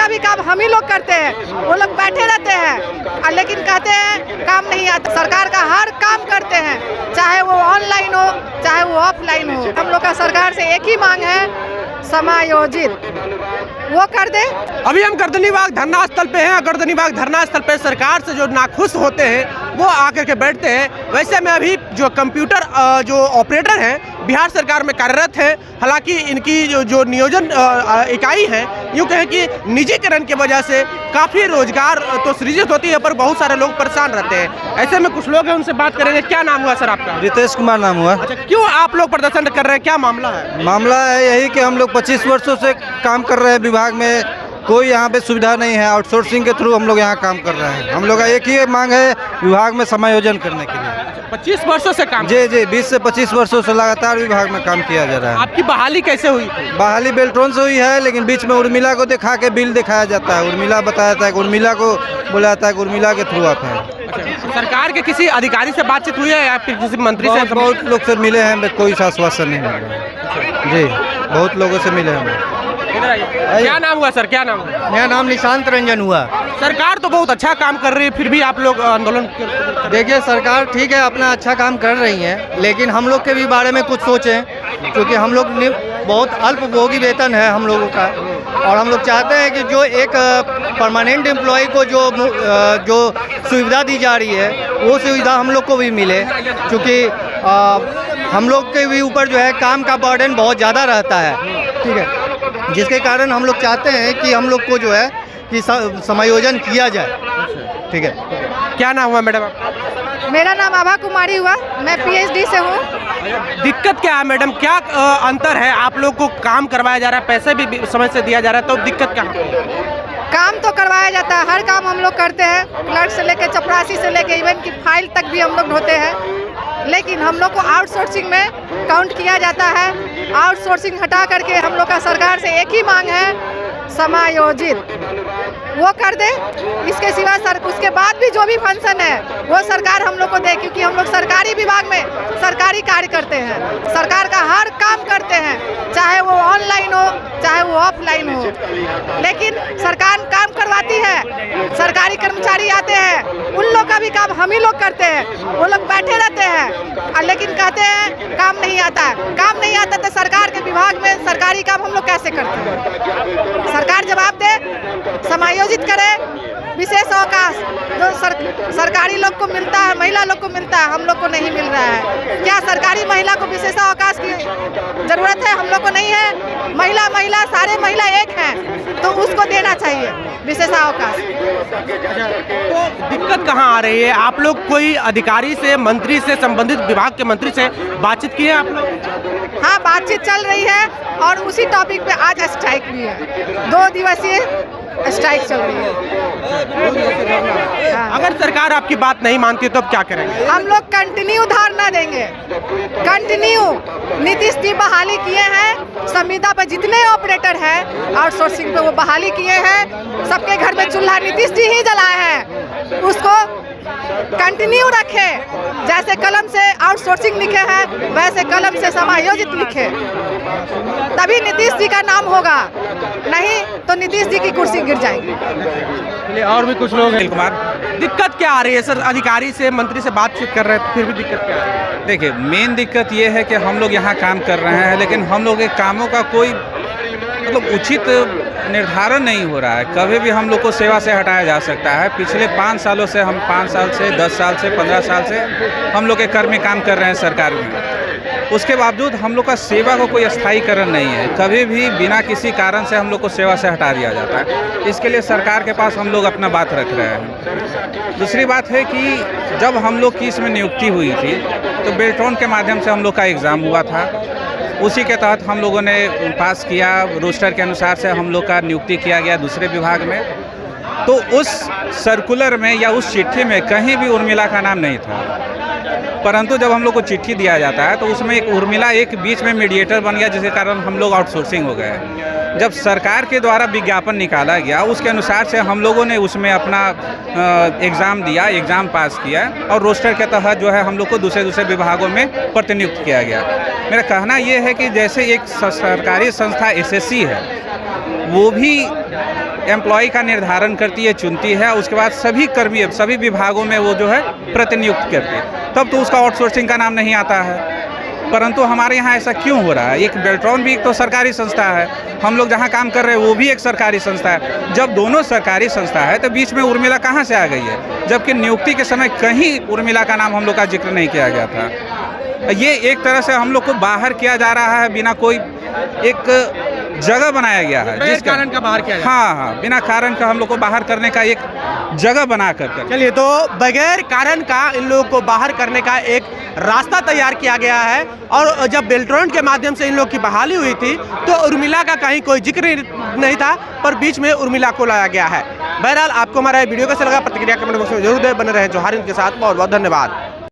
भी काम हम ही लोग करते हैं, वो लोग बैठे रहते हैं लेकिन कहते हैं काम नहीं आता। सरकार का हर काम करते हैं, चाहे वो ऑनलाइन हो चाहे वो ऑफलाइन हो। हम लोग का सरकार से एक ही मांग है, समायोजित वो कर दे। अभी हम गर्दनीबाग धरना स्थल पे हैं। गर्दनीबाग धरना स्थल पे सरकार से जो नाखुश होते हैं वो आकर के बैठते हैं। वैसे में अभी जो कंप्यूटर जो ऑपरेटर हैं बिहार सरकार में कार्यरत हैं। हालांकि इनकी जो नियोजन इकाई है यूँ कहें कि निजीकरण की वजह से काफ़ी रोजगार तो सृजित होती है पर बहुत सारे लोग परेशान रहते हैं। ऐसे में कुछ लोग हैं, उनसे बात करेंगे। क्या नाम हुआ सर आपका? रितेश कुमार नाम हुआ। अच्छा, क्यों आप लोग प्रदर्शन कर रहे हैं, क्या मामला है? मामला है यही कि हम लोग 25 वर्षों से काम कर रहे हैं विभाग में, कोई यहाँ पे सुविधा नहीं है। आउटसोर्सिंग के थ्रू हम लोग यहाँ काम कर रहे हैं। हम लोग का एक ही मांग है विभाग में समायोजन करने के लिए। 25 वर्षों से काम? जी जी, 20 से 25 वर्षों से लगातार विभाग में काम किया जा रहा है। आपकी बहाली कैसे हुई थी? बहाली बेल्ट्रॉन से हुई है, लेकिन बीच में उर्मिला को दिखा के बिल दिखाया जाता है। उर्मिला बताया जाता है कि उर्मिला को बोला जाता है कि उर्मिला के थ्रू आप हैं। सरकार के किसी अधिकारी से बातचीत हुई है या फिर किसी मंत्री से? बहुत लोग से मिले हैं, कोई आश्वासन नहीं मिला जी। बहुत लोगों से मिले हैं। क्या नाम हुआ सर, क्या नाम हुआ? मेरा नाम निशांत रंजन हुआ। सरकार तो बहुत अच्छा काम कर रही है, फिर भी आप लोग आंदोलन देखिए, सरकार ठीक है अपना अच्छा काम कर रही है, लेकिन हम लोग के भी बारे में कुछ सोचें, क्योंकि हम लोग बहुत अल्पभोगी वेतन है हम लोगों का, और हम लोग चाहते हैं कि जो एक परमानेंट एम्प्लॉय को जो सुविधा दी जा रही है वो सुविधा हम लोग को भी मिले, क्योंकि हम लोग के भी ऊपर जो है काम का बर्डन बहुत ज़्यादा रहता है। ठीक है, जिसके कारण हम लोग चाहते हैं कि हम लोग को जो है कि समायोजन किया जाए। ठीक है, क्या नाम हुआ मैडम? मेरा नाम आभा कुमारी हुआ, मैं PhD से हूँ। दिक्कत क्या है मैडम, क्या अंतर है? आप लोग को काम करवाया जा रहा है, पैसे भी समय से दिया जा रहा है, तो दिक्कत क्या है? काम तो करवाया जाता है, हर काम हम लोग करते हैं, क्लर्क से लेकर चपरासी से लेकर इवन की फाइल तक भी हम लोग ढोते हैं, लेकिन हम लोग को आउटसोर्सिंग में काउंट किया जाता है। आउटसोर्सिंग हटा करके हम लोग का सरकार से एक ही मांग है, समायोजित वो कर दे। इसके सिवा उसके बाद भी जो भी फंक्शन है वो सरकार हम लोग को दे, क्योंकि हम लोग सरकारी विभाग में सरकारी कार्य करते हैं, सरकार का हर काम करते हैं, चाहे वो ऑनलाइन हो चाहे वो ऑफलाइन हो। लेकिन सरकार काम करवाती है, सरकारी कर्मचारी आते हैं, उन लोग का भी काम हम ही लोग करते हैं, वो लोग बैठे रहते हैं लेकिन कहते हैं काम नहीं आता। काम नहीं आता तो सरकार के विभाग में सरकारी काम हम लोग कैसे करते हैं? सरकार जवाब दे, समायोजित करे। विशेष अवकाश जो सरकारी लोग को मिलता है, महिला लोग को मिलता है, हम लोग को नहीं मिल रहा है। क्या सरकारी महिला को विशेष अवकाश की जरूरत है? हम लोग को नहीं है। महिला सारे महिला एक हैं, तो उसको देना चाहिए विशेष अवकाश। तो दिक्कत कहाँ आ रही है? आप लोग कोई अधिकारी से, मंत्री से, संबंधित विभाग के मंत्री से बातचीत की है आप लोग? हाँ, बातचीत चल रही है और उसी टॉपिक पे आज स्ट्राइक भी है, 2 दिवसीय स्ट्राइक चल रही है। अगर सरकार आपकी बात नहीं मानती तो अब क्या करेंगे? हम लोग कंटिन्यू धरना देंगे, कंटिन्यू। नीतीश जी बहाली किए हैं, संविदा पर जितने ऑपरेटर हैं आउटसोर्सिंग पे वो बहाली किए हैं। सबके घर में चूल्हा नीतीश जी ही जलाए हैं, उसको कंटिन्यू रखे। जैसे कलम से आउटसोर्सिंग लिखे हैं वैसे कलम से समायोजित लिखे, तभी नीतीश जी का नाम होगा, नहीं तो नीतीश जी की कुर्सी गिर जाएगी। और भी कुछ लोग हैं। कुमार, दिक्कत क्या आ रही है सर? अधिकारी से, मंत्री से बातचीत कर रहे हैं, फिर भी दिक्कत क्या आ रही है? देखिए, मेन दिक्कत ये है कि हम लोग यहाँ काम कर रहे हैं, लेकिन हम लोग के कामों का कोई मतलब उचित निर्धारण नहीं हो रहा है। कभी भी हम लोग को सेवा से हटाया जा सकता है। पिछले 5 सालों से, हम 5 साल से, 10 साल से, 15 साल से हम लोग के कर्मी काम कर रहे हैं सरकार में। उसके बावजूद हम लोग का सेवा को कोई स्थायीकरण नहीं है। कभी भी बिना किसी कारण से हम लोग को सेवा से हटा दिया जाता है। इसके लिए सरकार के पास हम लोग अपना बात रख रहे हैं। दूसरी बात है कि जब हम लोग की इसमें नियुक्ति हुई थी तो बेल्ट्रॉन के माध्यम से हम लोग का एग्ज़ाम हुआ था, उसी के तहत हम लोगों ने पास किया। रोस्टर के अनुसार से हम लोग का नियुक्ति किया गया दूसरे विभाग में। तो उस सर्कुलर में या उस चिट्ठी में कहीं भी उर्मिला का नाम नहीं था, परंतु जब हम लोग को चिट्ठी दिया जाता है तो उसमें एक उर्मिला एक बीच में मीडिएटर बन गया, जिसके कारण हम लोग आउटसोर्सिंग हो गए। जब सरकार के द्वारा विज्ञापन निकाला गया उसके अनुसार से हम लोगों ने उसमें अपना एग्ज़ाम दिया, एग्ज़ाम पास किया और रोस्टर के तहत जो है हम लोग को दूसरे विभागों में प्रतिनियुक्त किया गया। मेरा कहना ये है कि जैसे एक सरकारी संस्था SSC है, वो भी एम्प्लॉय का निर्धारण करती है, चुनती है, उसके बाद सभी कर्मी सभी विभागों में वो जो है प्रतिनियुक्त करती है, तब तो उसका आउटसोर्सिंग का नाम नहीं आता है। परंतु हमारे यहाँ ऐसा क्यों हो रहा है? एक बेल्ट्रॉन भी एक तो सरकारी संस्था है, हम लोग जहाँ काम कर रहे हैं वो भी एक सरकारी संस्था है। जब दोनों सरकारी संस्था है तो बीच में उर्मिला कहाँ से आ गई है? जबकि नियुक्ति के समय कहीं उर्मिला का नाम हम लोग का जिक्र नहीं किया गया था। ये एक तरह से हम लोग को बाहर किया जा रहा है, बिना कोई एक जगह बनाया गया है जिस कारण का बाहर किया जाता है। हाँ, बिना कारण का हम लोग को बाहर करने का एक जगह बना कर चलिए, तो बगैर कारण का इन लोगों को बाहर करने का एक रास्ता तैयार किया गया है। और जब बेल्ट्रॉन के माध्यम से इन लोग की बहाली हुई थी तो उर्मिला का कहीं कोई जिक्र नहीं था, पर बीच में उर्मिला को लाया गया है। बहरहाल, आपको हमारा वीडियो कैसा लगा प्रतिक्रिया कमेंट बॉक्स में जरूर दें। बने रहे जोहार हिंद के साथ। बहुत बहुत धन्यवाद।